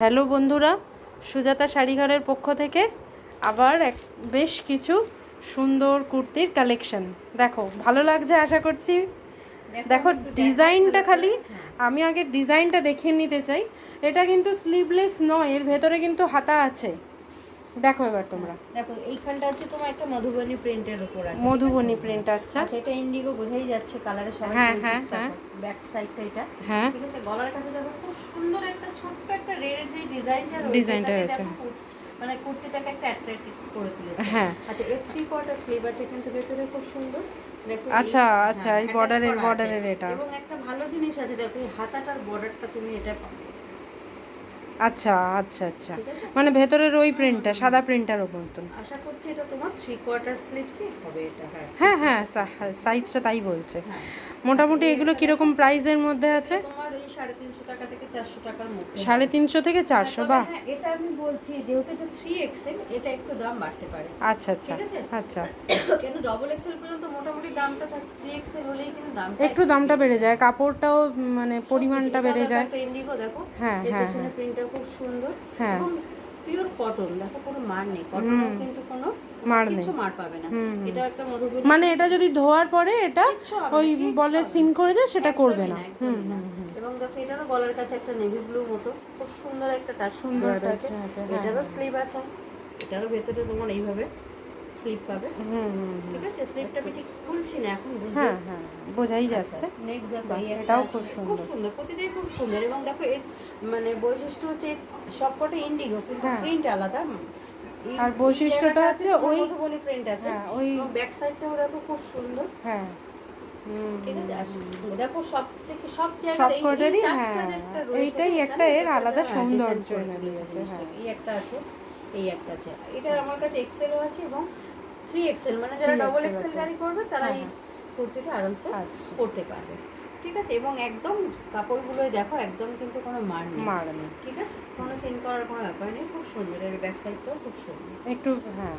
Hello বন্ধুরা, সুজাতা শাড়িঘরের পক্ষ থেকে আবার বেশ কিছু সুন্দর কুর্তির কালেকশন। দেখো, ভালো লাগছে আশা করছি। দেখো ডিজাইনটা, খালি আমি আগে ডিজাইনটা দেখিয়ে নিতে চাই। এটা কিন্তু স্লিভলেস নয়, এর ভেতরে কিন্তু হাতা আছে। দেখো এবার তোমরা দেখো, এইখানটা হচ্ছে তোমার একটা মধুবনী প্রিন্টের উপর আছে, মধুবনী প্রিন্ট। আচ্ছা আচ্ছা, এটা ইন্ডিগো বোঝাই যাচ্ছে কালারে সবাই। হ্যাঁ হ্যাঁ হ্যাঁ, ব্যাক সাইডটা এটা, হ্যাঁ ঠিক আছে। গলার কাছে দেখো খুব সুন্দর একটা ছোট্ট একটা রেড যে ডিজাইনটা ডিজাইনটা আছে, মানে কুর্তিটাকে একটা অ্যাট্রাক্টিভ করে তুলেছে। হ্যাঁ আচ্ছা, এর 3/4 স্লিভ আছে কিন্তু ভেতরে খুব সুন্দর। দেখো আচ্ছা আচ্ছা, এই বর্ডারের এটা। এবং একটা ভালো জিনিস আছে, দেখো এই হাতাটার বর্ডারটা তুমি এটা পাবে। আচ্ছা আচ্ছা আচ্ছা, মানে ভেতরের ওই প্রিন্টটা সাদা প্রিন্টার ওপর মতন। আশা করছি এটা তোমার 3/4 স্লিভসই হবে এটা। হ্যাঁ হ্যাঁ, সাইজটা তাই বলছে। মোটামুটি এগুলো কিরকম প্রাইসের মধ্যে আছে? তোমার ওই 350 টাকা থেকে 400 টাকার মধ্যে। 350 থেকে 400, বাহ। হ্যাঁ, এটা আমি বলছি যেহেতু এটা 3XL, এটা একটু দাম বাড়তে পারে। আচ্ছা আচ্ছা আচ্ছা, কেন ডবল এক্সেল পর্যন্ত মোটামুটি দামটা থাকে, 3XL হলেই কিন্তু দামটা একটু দামটা বেড়ে যায়, কাপড়টাও মানে পরিমাণটা বেড়ে যায়। একটা ইন্ডিগো দেখো, হ্যাঁ এর হ্যাঁ পেছনে প্রিন্টটা খুব সুন্দর। হ্যাঁ, এবং পিওর কটন, দেখো কোনো মার নেই, কটনও কিন্তু কোনো কিছু মার পাবে না। এটা একটা মধুবনী, মানে এটা যদি ধোয়ার পরে এটা ওই বলে সিন করে যায়, সেটা করবে না। এবং দেখো এটারও গলার কাছে একটা নেভি ব্লু মতো খুব সুন্দর একটা টাচ সুন্দর আছে। এটারও স্লিভ আছে, এটারও ভেতরে তোমার এইভাবে স্লিভ পাবে। ঠিক আছে, স্লিভটা আমি ঠিক খুলছি না এখন, হ্যাঁ হ্যাঁ, বোঝাই যাচ্ছে। নেক্সট দেখো, এটাও খুব খুব সুন্দর, প্রতিটাই খুব সুন্দর। এবং দেখো এর মানে বৈশিষ্ট্য হচ্ছে সবকটা ইন্ডিগো কিন্তু প্রিন্ট আলাদা। আর বৈশিষ্ট্যটা হচ্ছে ওই মধুবনী প্রিন্ট আছে, ওই ব্যাক সাইডটাও দেখো খুব সুন্দর। হ্যাঁ, ঠিক আছে, দেখো সব থেকে সব সবকটারই জায়গায় হ্যাঁ, এইটাই একটা এর আলাদা সৌন্দর্য এনে দিয়েছে। হ্যাঁ, এই একটা আছে, এই একটা আছে। এটা আমার কাছে এক্সেলও আছে এবং 3XL, মানে যারা ডবল এক্সেল ক্যারি করবে তারা এই কুর্তিটা আরামসে পরতে পারবে। ঠিক আছে, এবং একদম কাপড়গুলোই দেখো একদম কিন্তু কোনো মার নেই। ঠিক আছে, কোনো সিন করার কোনো ব্যাপার নেই, খুব সুন্দর। এর ব্যাক সাইডটাও খুব সুন্দর একটু হ্যাঁ।